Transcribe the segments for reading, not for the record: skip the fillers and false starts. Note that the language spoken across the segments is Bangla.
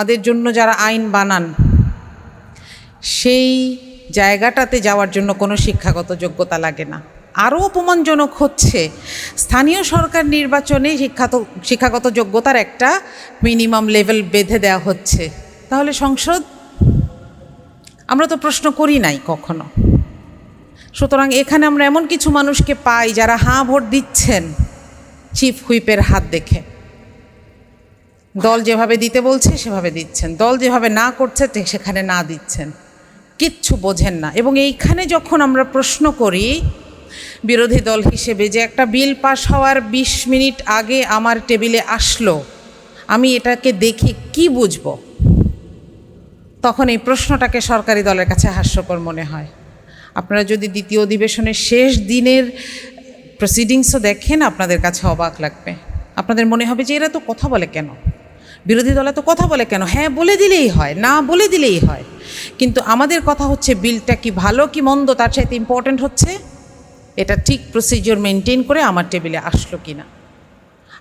আমাদের জন্য যারা আইন বানান সেই জায়গাটাতে যাওয়ার জন্য কোনো শিক্ষাগত যোগ্যতা লাগে না। আরও অপমানজনক হচ্ছে স্থানীয় সরকার নির্বাচনে শিক্ষাগত যোগ্যতার একটা মিনিমাম লেভেল বেঁধে দেওয়া হচ্ছে। তাহলে সংসদ আমরা তো প্রশ্ন করি নাই কখনো। সুতরাং এখানে আমরা এমন কিছু মানুষকে পাই যারা হাঁ ভোট দিচ্ছেন চিফ হুইপের হাত দেখে। দল যেভাবে দিতে বলছে সেভাবে দিচ্ছেন, দল যেভাবে না করছে সেখানে না দিচ্ছেন, কিচ্ছু বোঝেন না। এবং এইখানে যখন আমরা প্রশ্ন করি বিরোধী দল হিসেবে যে একটা বিল পাস হওয়ার ২০ মিনিট আগে আমার টেবিলে আসলো, আমি এটাকে দেখে কি বুঝব, তখন এই প্রশ্নটাকে সরকারি দলের কাছে হাস্যকর মনে হয়। আপনারা যদি দ্বিতীয় অধিবেশনের শেষ দিনের প্রসিডিংসও দেখেন আপনাদের কাছে অবাক লাগবে। আপনাদের মনে হবে যে এরা তো কথা বলে কেন, বিরোধী দলে তো কথা বলে কেন, হ্যাঁ বলে দিলেই হয়, না বলে দিলেই হয়। কিন্তু আমাদের কথা হচ্ছে বিলটা কি ভালো কি মন্দ তার চাইতে ইম্পর্ট্যান্ট হচ্ছে এটা ঠিক প্রসিজিওর মেনটেন করে আমার টেবিলে আসলো কি না।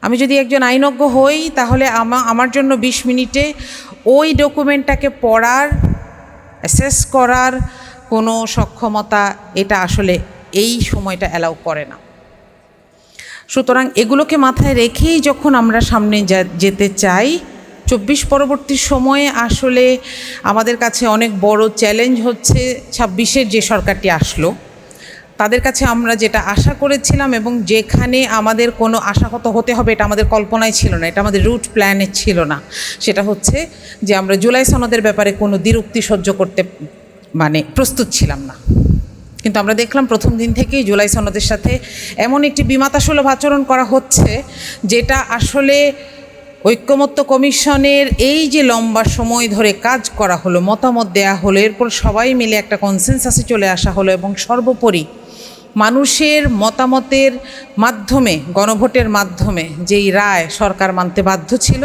আমি যদি একজন আইনজ্ঞ হই তাহলে আমার জন্য ২০ মিনিটে ওই ডকুমেন্টটাকে পড়ার, অ্যাসেস করার কোনো সক্ষমতা এটা আসলে এই সময়টা অ্যালাউ করে না। সুতরাং এগুলোকে মাথায় রেখেই যখন আমরা সামনে যেতে চাই, ২৪ পরবর্তী সময়ে আসলে আমাদের কাছে অনেক বড় চ্যালেঞ্জ হচ্ছে ২৬-এর যে সরকারটি আসলো তাদের কাছে আমরা যেটা আশা করেছিলাম এবং যেখানে আমাদের কোনো আশাহত হতে হবে এটা আমাদের কল্পনায় ছিল না, এটা আমাদের রুট প্ল্যানে ছিল না। সেটা হচ্ছে যে আমরা জুলাই সনদের ব্যাপারে কোনো দ্বিরুক্তি সহ্য করতে প্রস্তুত ছিলাম না। কিন্তু আমরা দেখলাম প্রথম দিন থেকেই জুলাই সনদের সাথে এমন একটি বিমাতাসুলভ আচরণ করা হচ্ছে যেটা আসলে ঐক্যমত্য কমিশনের এই যে লম্বা সময় ধরে কাজ করা হলো, মতামত দেয়া হলো, এরপর সবাই মিলে একটা কনসেনসাসে চলে আসা হলো এবং সর্বোপরি মানুষের মতামতের মাধ্যমে, গণভোটের মাধ্যমে যেই রায় সরকার মানতে বাধ্য ছিল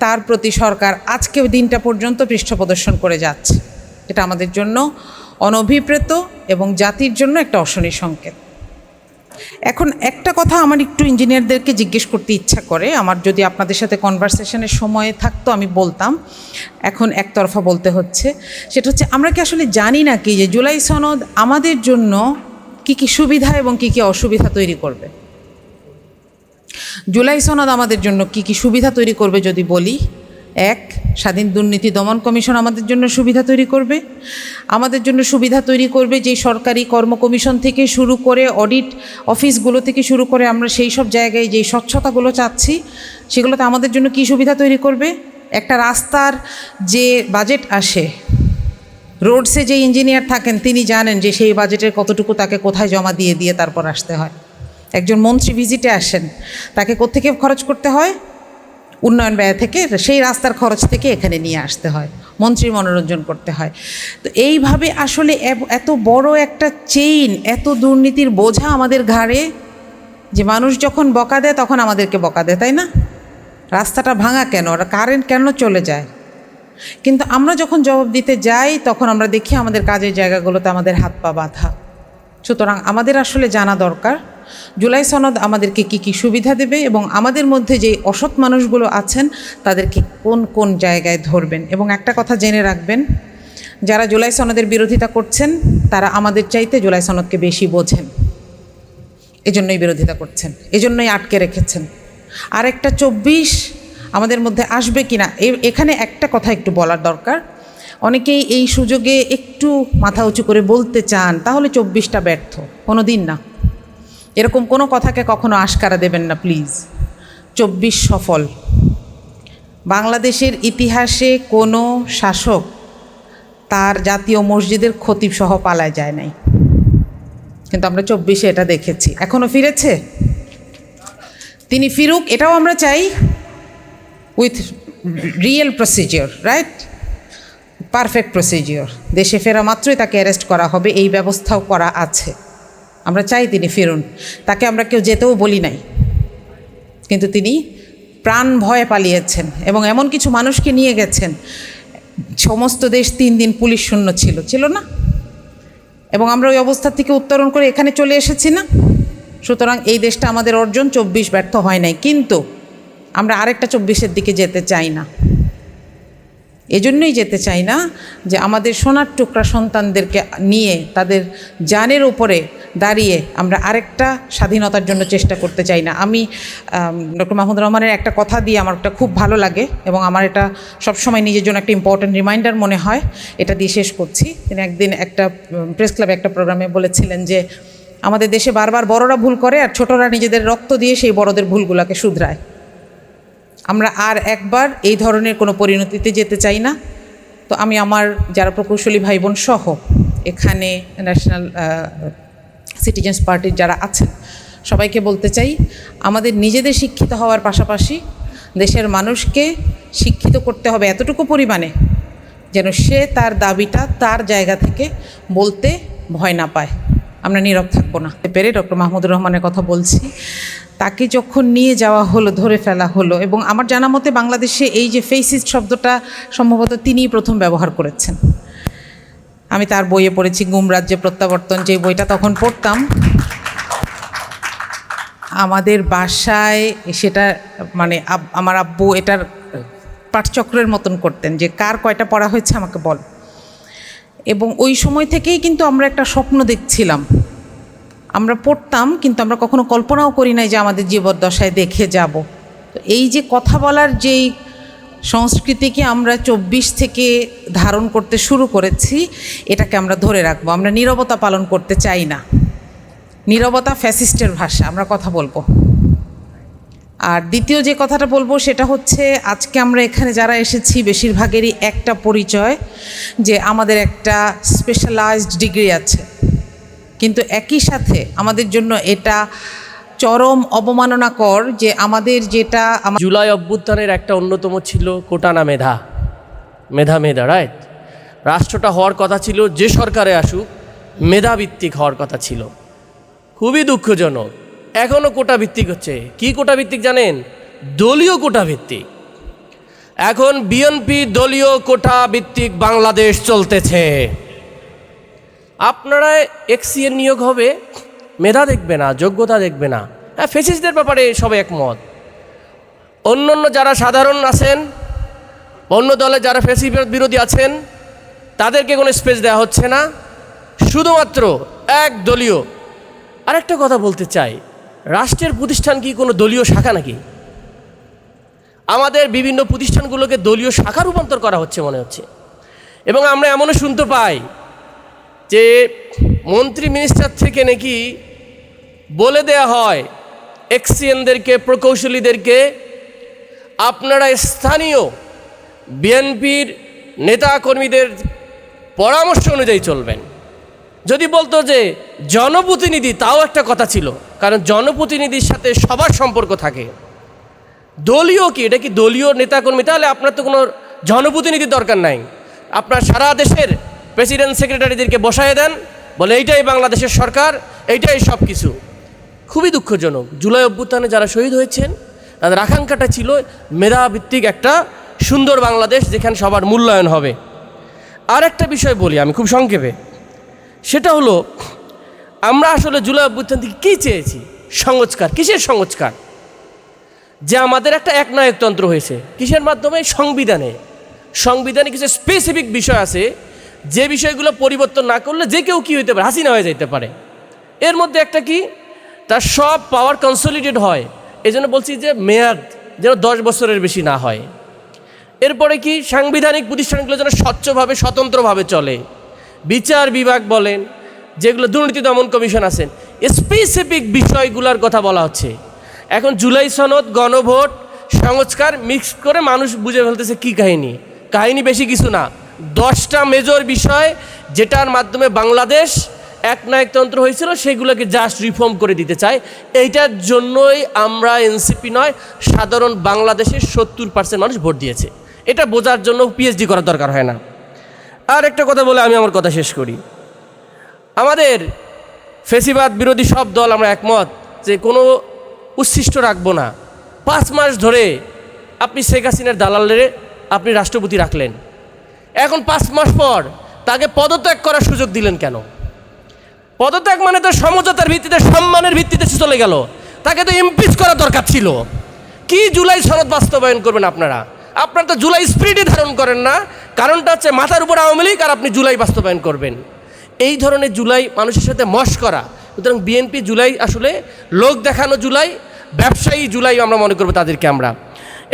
তার প্রতি সরকার আজকে দিনটা পর্যন্ত পৃষ্ঠপ্রদর্শন করে যাচ্ছে। এটা আমাদের জন্য অনভিপ্রেত এবং জাতির জন্য একটা অশনি সংকেত। এখন একটা কথা আমার একটু ইঞ্জিনিয়ারদেরকে জিজ্ঞেস করতে ইচ্ছা করে, আমার যদি আপনাদের সাথে কনভারসেশনের সময় থাকতো আমি বলতাম, এখন একতরফা বলতে হচ্ছে। সেটা হচ্ছে আমরা কি আসলে জানি না কি যে জুলাই সনদ আমাদের জন্য কি কি সুবিধা এবং কি কি অসুবিধা তৈরি করবে। জুলাই সনদ আমাদের জন্য কি কি সুবিধা তৈরি করবে যদি বলি, এক, স্বাধীন দুর্নীতি দমন কমিশন আমাদের জন্য সুবিধা তৈরি করবে। আমাদের জন্য সুবিধা তৈরি করবে যে সরকারি কর্ম কমিশন থেকে শুরু করে অডিট অফিসগুলো থেকে শুরু করে আমরা সেই সব জায়গায় যেই স্বচ্ছতাগুলো চাচ্ছি সেগুলোতে আমাদের জন্য কি সুবিধা তৈরি করবে। একটা রাস্তার যে বাজেট আসে, রোডসে যে ইঞ্জিনিয়ার থাকেন তিনি জানেন যে সেই বাজেটের কতটুকু তাকে কোথায় জমা দিয়ে তারপর আসতে হয়। একজন মন্ত্রী ভিজিটে আসেন, তাকে কোত্থেকে খরচ করতে হয়, উন্নয়ন ব্যয় থেকে, সেই রাস্তার খরচ থেকে এখানে নিয়ে আসতে হয়, মন্ত্রীর মনোরঞ্জন করতে হয়। তো এইভাবে আসলে এত বড় একটা চেইন, এত দুর্নীতির বোঝা আমাদের ঘাড়ে যে মানুষ যখন বকা দেয় তখন আমাদেরকে বকা দেয়, তাই না? রাস্তাটা ভাঙা কেন, কারেন্ট কেন চলে যায়, কিন্তু আমরা যখন জবাব দিতে যাই তখন আমরা দেখি আমাদের কাজের জায়গাগুলোতে আমাদের হাত পা বাঁধা। সুতরাং আমাদের আসলে জানা দরকার জুলাই সনদ আমাদেরকে কি কি সুবিধা দেবে এবং আমাদের মধ্যে যে অসৎ মানুষগুলো আছেন তাদেরকে কোন কোন জায়গায় ধরবেন। এবং একটা কথা জেনে রাখবেন, যারা জুলাই সনদের বিরোধিতা করছেন তারা আমাদের চাইতে জুলাই সনদকে বেশি বোঝেন, এজন্যই বিরোধিতা করছেন, এজন্যই আটকে রেখেছেন। আর একটা ২৪ আমাদের মধ্যে আসবে কি না, এখানে একটা কথা একটু বলার দরকার। অনেকেই এই সুযোগে একটু মাথা উঁচু করে বলতে চান তাহলে ২৪টা ব্যর্থ, কোনো দিন না। এরকম কোনো কথাকে কখনো আশকারা দেবেন না প্লিজ। ২৪ সফল। বাংলাদেশের ইতিহাসে কোনো শাসক তার জাতীয় মসজিদের খতিব সহ পালায় যায় নাই, কিন্তু আমরা ২৪-এ এটা দেখেছি। এখনও ফিরেছে, তিনি ফিরুক, এটাও আমরা চাই, with real procedure, right, perfect procedure. দেশে ফেরা মাত্রই তাকে অ্যারেস্ট করা হবে, এই ব্যবস্থাও করা আছে। আমরা চাই তিনি ফিরুন, তাকে আমরা কেউ যেতেও বলি নাই, কিন্তু তিনি প্রাণ ভয়ে পালিয়েছেন এবং এমন কিছু মানুষকে নিয়ে গেছেন। সমস্ত দেশ ৩ দিন পুলিশ শূন্য ছিল না, এবং আমরা ওই অবস্থা থেকে উত্তরণ করে এখানে চলে এসেছি না। সুতরাং এই দেশটা আমাদের অর্জন, ২৪ ব্যর্থ হয় নাই, কিন্তু আমরা আরেকটা ২৪-এর দিকে যেতে চাই না। এজন্যই যেতে চাই না যে আমাদের সোনার টুকরা সন্তানদেরকে নিয়ে তাদের জানের উপরে দাঁড়িয়ে আমরা আরেকটা স্বাধীনতার জন্য চেষ্টা করতে চাই না। আমি ডক্টর মাহমুদুর রহমানের একটা কথা দিয়ে আমার একটা খুব ভালো লাগে এবং আমার এটা সবসময় নিজের জন্য একটা ইম্পর্ট্যান্ট রিমাইন্ডার মনে হয়, এটা দিয়ে শেষ করছি। তিনি একদিন একটা প্রেস ক্লাবে একটা প্রোগ্রামে বলেছিলেন যে আমাদের দেশে বারবার বড়রা ভুল করে আর ছোটরা নিজেদের রক্ত দিয়ে সেই বড়দের ভুলগুলোকে শুধরায়। আমরা আর একবার এই ধরনের কোনো পরিণতিতে যেতে চাই না। তো আমি আমার যারা প্রকৌশলী ভাই বোন সহ এখানে ন্যাশনাল সিটিজেন্স পার্টির যারা আছেন সবাইকে বলতে চাই, আমাদের নিজেদের শিক্ষিত হওয়ার পাশাপাশি দেশের মানুষকে শিক্ষিত করতে হবে এতটুকু পরিমাণে যেন সে তার দাবিটা তার জায়গা থেকে বলতে ভয় না পায়। আমরা নীরব থাকবো না। পেরে ডক্টর মাহমুদুর রহমানের কথা বলছি, তাকে যখন নিয়ে যাওয়া হলো, ধরে ফেলা হলো, এবং আমার জানা মতে বাংলাদেশে এই যে ফেসিস্ট শব্দটা সম্ভবত তিনিই প্রথম ব্যবহার করেছেন। আমি তার বইয়ে পড়েছি গুম রাজ্যে প্রত্যাবর্তন, যে বইটা তখন পড়তাম আমাদের বাসায়, সেটা মানে আমার আব্বু এটার পাঠচক্রের মতন করতেন যে কার কয়টা পড়া হয়েছে আমাকে বল। এবং ওই সময় থেকেই কিন্তু আমরা একটা স্বপ্ন দেখছিলাম, আমরা পড়তাম কিন্তু আমরা কখনো কল্পনাও করি নাই যে আমাদের জীবদ্দশায় দেখে যাব। তো এই যে কথা বলার যেই সংস্কৃতিকে আমরা 24 থেকে ধারণ করতে শুরু করেছি, এটাকে আমরা ধরে রাখবো। আমরা নীরবতা পালন করতে চাই না। নীরবতা ফ্যাসিস্টের ভাষা, আমরা কথা বলবো। আর দ্বিতীয় যে কথাটা বলবো সেটা হচ্ছে, আজকে আমরা এখানে যারা এসেছি বেশিরভাগেরই একটা পরিচয় যে আমাদের একটা স্পেশালাইজড ডিগ্রি আছে, কিন্তু একই সাথে আমাদের জন্য এটা চরম অবমাননাকর যে আমাদের যেটা জুলাই অভ্যুত্থানের একটা অন্যতম ছিল কোটা না মেধা, মেধা রাইট। রাষ্ট্রটা হওয়ার কথা ছিল, যে সরকারে আসুক মেধাভিত্তিক হওয়ার কথা ছিল। খুবই দুঃখজনক এখনও কোটা ভিত্তিক হচ্ছে। কি কোটা ভিত্তিক জানেন? দলীয় কোটা ভিত্তিক। এখন বিএনপি দলীয় কোটা ভিত্তিক বাংলাদেশ চলতেছে। আপনারা এক্সিএন নিয়োগ হবে, মেধা দেখবে না, যোগ্যতা দেখবে না। হ্যাঁ, ফেসিস্টদের ব্যাপারে সবাই একমত। অন্য যারা সাধারণ আছেন, অন্য দলে যারা ফেসিস্ট বিরোধী আছেন, তাদেরকে কোনো স্পেস দেওয়া হচ্ছে না, শুধুমাত্র এক দলীয়। আরেকটা কথা বলতে চাই, রাষ্ট্রের প্রতিষ্ঠান কি কোনো দলীয় শাখা নাকি? আমাদের বিভিন্ন প্রতিষ্ঠানগুলোকে দলীয় শাখা রূপান্তর করা হচ্ছে মনে হচ্ছে। এবং আমরা এমনও শুনতে পাই যে মন্ত্রী মিনিস্টার থেকে নাকি বলে দেয়া হয় এক্সিএনদেরকে, প্রকৌশলীদেরকে, আপনারা স্থানীয় বিএনপির নেতাকর্মীদের পরামর্শ অনুযায়ী চলবেন। যদি বলতো যে জনপ্রতিনিধি, তাও একটা কথা ছিল, কারণ জনপ্রতিনিধির সাথে সবার সম্পর্ক থাকে। দলীয় কি, এটা কি দলীয় নেতাকর্মী? তাহলে আপনার তো কোনো জনপ্রতিনিধির দরকার নাই। আপনার সারা দেশের প্রেসিডেন্ট সেক্রেটারিদেরকে বসায় দেন, বলে এইটাই বাংলাদেশের সরকার, এইটাই সব কিছু। খুবই দুঃখজনক। জুলাই অভ্যুত্থানে যারা শহীদ হয়েছেন তাদের আকাঙ্ক্ষাটা ছিল মেধাভিত্তিক একটা সুন্দর বাংলাদেশ, যেখানে সবার মূল্যায়ন হবে। আর একটা বিষয় বলি আমি খুব সংক্ষেপে, সেটা হলো আমরা আসলে জুলাই অভ্যুত্থান থেকে কী চেয়েছি? সংস্কার। কিসের সংস্কার? যে আমাদের একটা একনায়কতন্ত্র হয়েছে, কিসের মাধ্যমে? সংবিধানে কিছু স্পেসিফিক বিষয় আছে, যে বিষয়গুলো পরিবর্তন না করলে যে কেউ কী হইতে পারে, হাসিনা হয়ে যেতে পারে। এর মধ্যে একটা কি, তার সব পাওয়ার কনসলিডেট হয়। এই জন্য বলছি যে মেয়াদ যেন 10 বছরের বেশি না হয়। এরপরে কি, সাংবিধানিক প্রতিষ্ঠানগুলো যেন স্বচ্ছভাবে, স্বতন্ত্রভাবে চলে। বিচার বিভাগ বলেন, যেগুলো দুর্নীতি দমন কমিশন আছেন, স্পেসিফিক বিষয়গুলোর কথা বলা হচ্ছে। এখন জুলাই সনদ, গণভোট, সংস্কার মিক্স করে মানুষ বুঝে ফেলতেছে কি কাহিনী বেশি কিছু না, 10টা মেজর বিষয় যেটার মাধ্যমে বাংলাদেশ একনায়কতন্ত্র হয়েছিল, সেগুলোকে জাস্ট রিফর্ম করে দিতে চায়। এইটার জন্যই আমরা এনসিপি নয়, সাধারণ বাংলাদেশের 70% মানুষ ভোট দিয়েছে। এটা বোঝার জন্য পিএইচডি করার দরকার হয় না। আর একটা কথা বলে আমি আমার কথা শেষ করি। আমাদের ফেসিবাদ বিরোধী সব দল আমরা একমত যে কোনো উচ্ছিষ্ট রাখবো না। 5 মাস ধরে আপনি শেখ হাসিনার দালালের আপনি রাষ্ট্রপতি রাখলেন, এখন 5 মাস পর তাকে পদত্যাগ করার সুযোগ দিলেন কেন? পদত্যাগ মানে তো সমঝোতার ভিত্তিতে, সম্মানের ভিত্তিতে চলে গেল। তাকে তো ইমপিচ করা দরকার ছিল। কি জুলাই সনদ বাস্তবায়ন করবেন আপনারা? আপনারা তো জুলাই স্পিরিটই ধারণ করেন না। কারণটা হচ্ছে মাথার উপর আওয়ামী লীগ আর আপনি জুলাই বাস্তবায়ন করবেন। এই ধরনের জুলাই মানুষের সাথে মশকরা। সুতরাং বিএনপি জুলাই আসলে লোক দেখানো জুলাই, ব্যবসায়ী জুলাই আমরা মনে করবো তাদেরকে আমরা।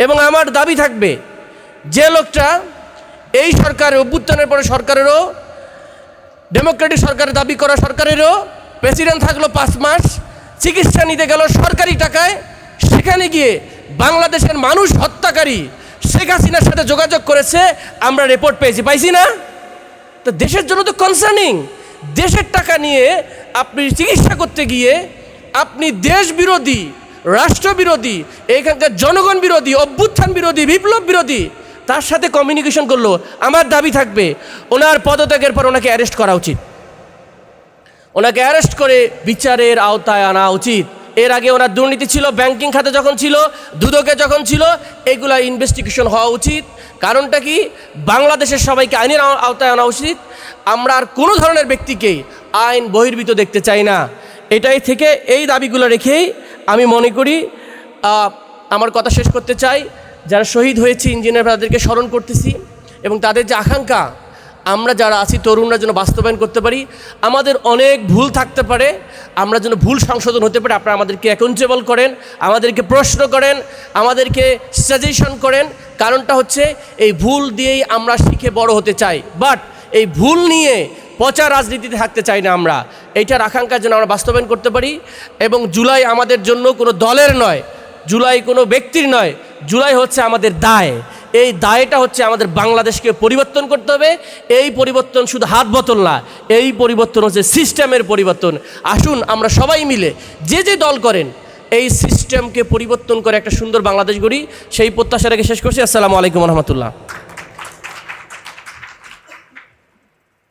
এবং আমার দাবি থাকবে, যে লোকটা এই সরকারের অভ্যুত্থানের পরে সরকারেরও, ডেমোক্রেটিক সরকারের দাবি করা সরকারেরও প্রেসিডেন্ট থাকলো 5 মাস, চিকিৎসা নিতে গেল সরকারি টাকায়, সেখানে গিয়ে বাংলাদেশের মানুষ হত্যাকারী শেখ হাসিনার সাথে যোগাযোগ করেছে, আমরা রিপোর্ট পাইছি না? তো দেশের জন্য তো কনসার্নিং। দেশের টাকা নিয়ে আপনি চিকিৎসা করতে গিয়ে আপনি দেশ বিরোধী, রাষ্ট্র বিরোধী, এখানকার জনগণ বিরোধী, অভ্যুত্থান বিরোধী, বিপ্লব বিরোধী তার সাথে কমিউনিকেশন করলো। আমার দাবি থাকবে ওনার পদত্যাগের পর ওনাকে অ্যারেস্ট করা উচিত, ওনাকে অ্যারেস্ট করে বিচারের আওতায় আনা উচিত। এর আগে ওনার দুর্নীতি ছিল, ব্যাংকিং খাতে যখন ছিল, দুদকে যখন ছিল, এগুলা ইনভেস্টিগেশন হওয়া উচিত। কারণটা কি? বাংলাদেশের সবাইকে আইনের আওতায় আনা উচিত। আমরা আর কোনো ধরনের ব্যক্তিকে আইন বহির্ভূত দেখতে চাই না। এটাই থেকে এই দাবিগুলো রেখেই আমি মনে করি আমার কথা শেষ করতে চাই। যারা শহীদ হয়েছে ইঞ্জিনিয়ার তাদেরকে স্মরণ করতেছি এবং তাদের যে আকাঙ্ক্ষা আমরা যারা আছি তরুণরা যেন বাস্তবায়ন করতে পারি। আমাদের অনেক ভুল থাকতে পারে, আমরা যেন ভুল সংশোধন হতে পারে। আপনারা আমাদেরকে অ্যাকাউন্টেবল করেন, আমাদেরকে প্রশ্ন করেন, আমাদেরকে সাজেশন করেন। কারণটা হচ্ছে এই ভুল দিয়েই আমরা শিখে বড় হতে চাই, বাট এই ভুল নিয়ে পচা রাজনীতিতে থাকতে চাই না আমরা। এইটার আকাঙ্ক্ষা যেন আমরা বাস্তবায়ন করতে পারি। এবং জুলাই আমাদের জন্য কোনো দলের নয়, জুলাই কোনো ব্যক্তির নয়, জুলাই হচ্ছে আমাদের দায়। এই দায়টা হচ্ছে আমাদের বাংলাদেশকে পরিবর্তন করতে হবে। এই পরিবর্তন শুধু হাত বোতল না, এই পরিবর্তন হচ্ছে সিস্টেমের পরিবর্তন। আসুন আমরা সবাই মিলে যে যে দল করেন এই সিস্টেমকে পরিবর্তন করে একটা সুন্দর বাংলাদেশ গড়ি। সেই প্রত্যাশা রেখে শেষ করছি। আসসালামু আলাইকুম রহমতুল্লাহ।